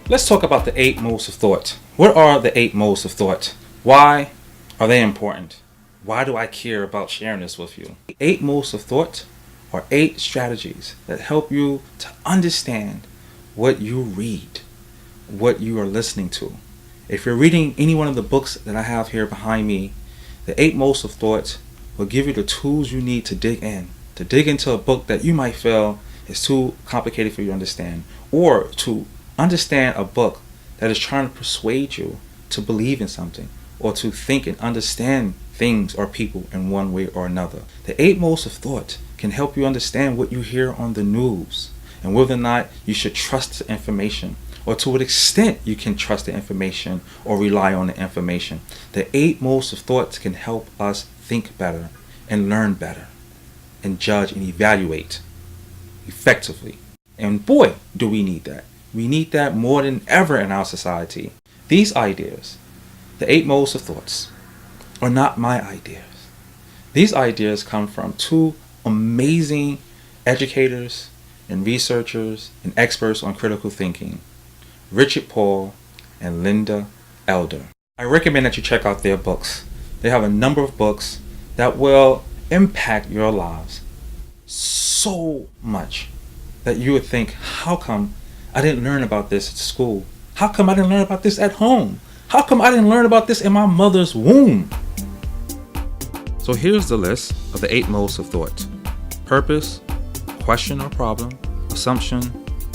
Let's talk about the 8 modes of thought. What are the 8 modes of thought? Why are they important? Why do I care about sharing this with you? The 8 modes of thought are 8 strategies that help you to understand what you read, what you are listening to. If you're reading any one of the books that I have here behind me, the 8 modes of thought will give you the tools you need to dig into a book that you might feel is too complicated for you to understand, or to understand a book that is trying to persuade you to believe in something, or to think and understand things or people in one way or another. The 8 modes of thought can help you understand what you hear on the news and whether or not you should trust the information, or to what extent you can trust the information or rely on the information. The 8 modes of thought can help us think better and learn better and judge and evaluate effectively. And boy, do we need that. We need that more than ever in our society. These ideas, the 8 modes of thoughts, are not my ideas. These ideas come from 2 amazing educators and researchers and experts on critical thinking, Richard Paul and Linda Elder. I recommend that you check out their books. They have a number of books that will impact your lives so much that you would think, how come I didn't learn about this at school? How come I didn't learn about this at home? How come I didn't learn about this in my mother's womb? So here's the list of the 8 modes of thought: purpose, question or problem, assumption,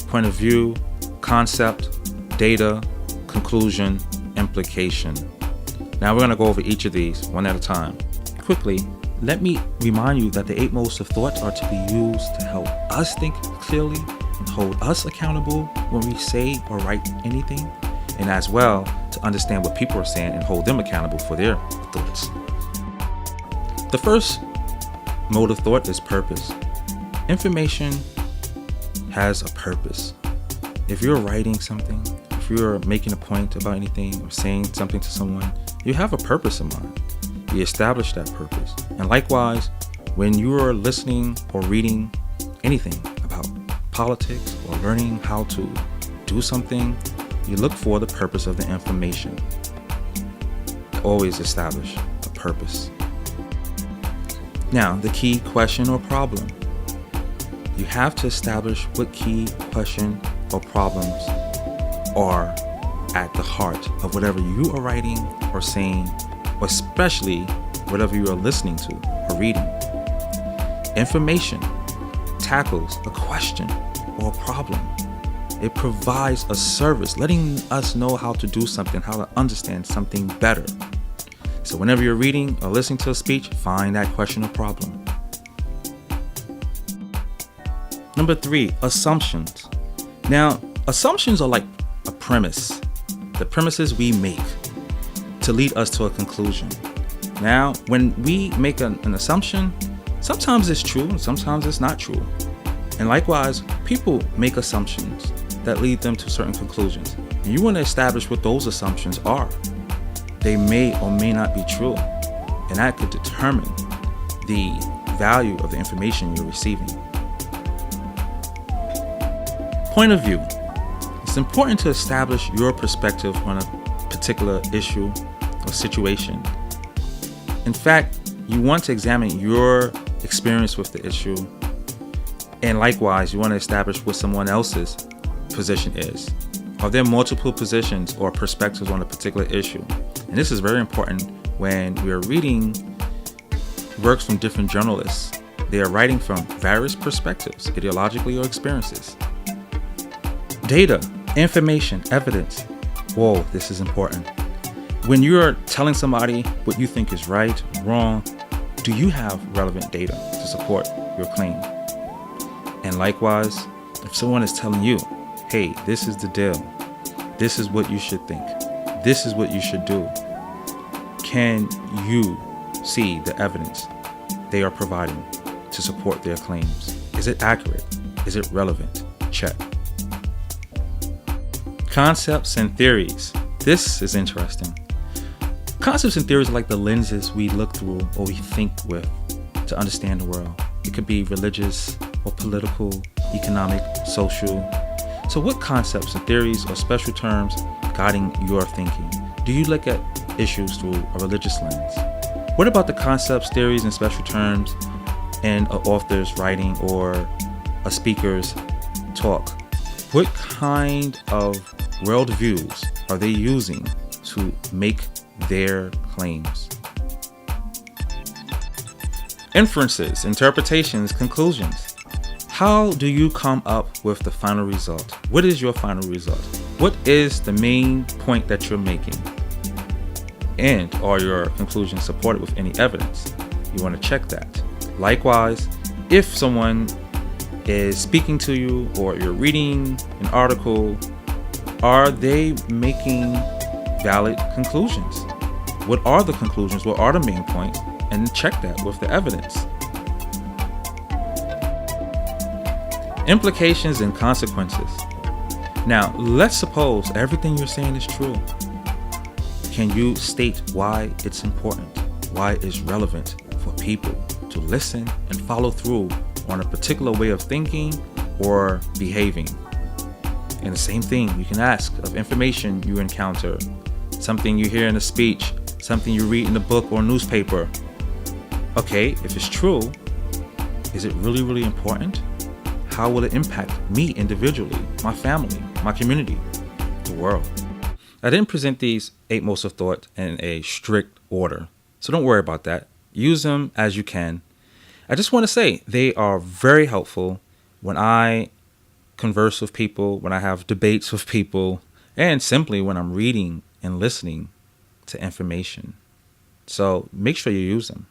point of view, concept, data, conclusion, implication. Now we're going to go over each of these one at a time. Quickly, let me remind you that the 8 modes of thought are to be used to help us think clearly and hold us accountable when we say or write anything, and as well to understand what people are saying and hold them accountable for their thoughts. The first mode of thought is purpose. Information has a purpose. If you're writing something, if you're making a point about anything or saying something to someone, you have a purpose in mind. You establish that purpose. And likewise, when you are listening or reading anything about politics or learning how to do something, you look for the purpose of the information. Always establish a purpose. Now, the key question or problem. You have to establish what key question or problems are at the heart of whatever you are writing or saying, or especially whatever you are listening to or reading. Information tackles a question or a problem. It provides a service, letting us know how to do something, how to understand something better. So whenever you're reading or listening to a speech, find that question or problem. Number 3, assumptions. Now, assumptions are like a premise. The premises we make to lead us to a conclusion. Now, when we make an assumption, sometimes it's true and sometimes it's not true. And likewise, people make assumptions that lead them to certain conclusions. And you want to establish what those assumptions are. They may or may not be true. And that could determine the value of the information you're receiving. Point of view. It's important to establish your perspective on a particular issue or situation. In fact, you want to examine your experience with the issue, and likewise, you want to establish what someone else's position is. Are there multiple positions or perspectives on a particular issue? And this is very important when we are reading works from different journalists. They are writing from various perspectives, ideologically or experiences. Data, information, evidence. Whoa, this is important. When you're telling somebody what you think is right, wrong, do you have relevant data to support your claim? And likewise, if someone is telling you, hey, this is the deal, this is what you should think, this is what you should do, can you see the evidence they are providing to support their claims? Is it accurate? Is it relevant? Check. Concepts and theories. This is interesting. Concepts and theories are like the lenses we look through or we think with to understand the world. It could be religious or political, economic, social. So what concepts and theories or special terms guiding your thinking? Do you look at issues through a religious lens? What about the concepts, theories, and special terms in an author's writing or a speaker's talk? What kind of worldviews are they using to make their claims? Inferences, interpretations, conclusions. How do you come up with the final result? What is your final result? What is the main point that you're making? And are your conclusions supported with any evidence? You want to check that. Likewise, if someone is speaking to you or you're reading an article, are they making valid conclusions? What are the conclusions? What are the main points? And check that with the evidence. Implications and consequences. Now, let's suppose everything you're saying is true. Can you state why it's important, why it's relevant for people to listen and follow through on a particular way of thinking or behaving? And the same thing you can ask of information you encounter, something you hear in a speech, something you read in a book or newspaper. Okay, if it's true, is it really, really important? How will it impact me individually, my family, my community, the world? I didn't present these 8 modes of thought in a strict order, so don't worry about that. Use them as you can. I just want to say they are very helpful when I converse with people, when I have debates with people, and simply when I'm reading and listening to information. So make sure you use them.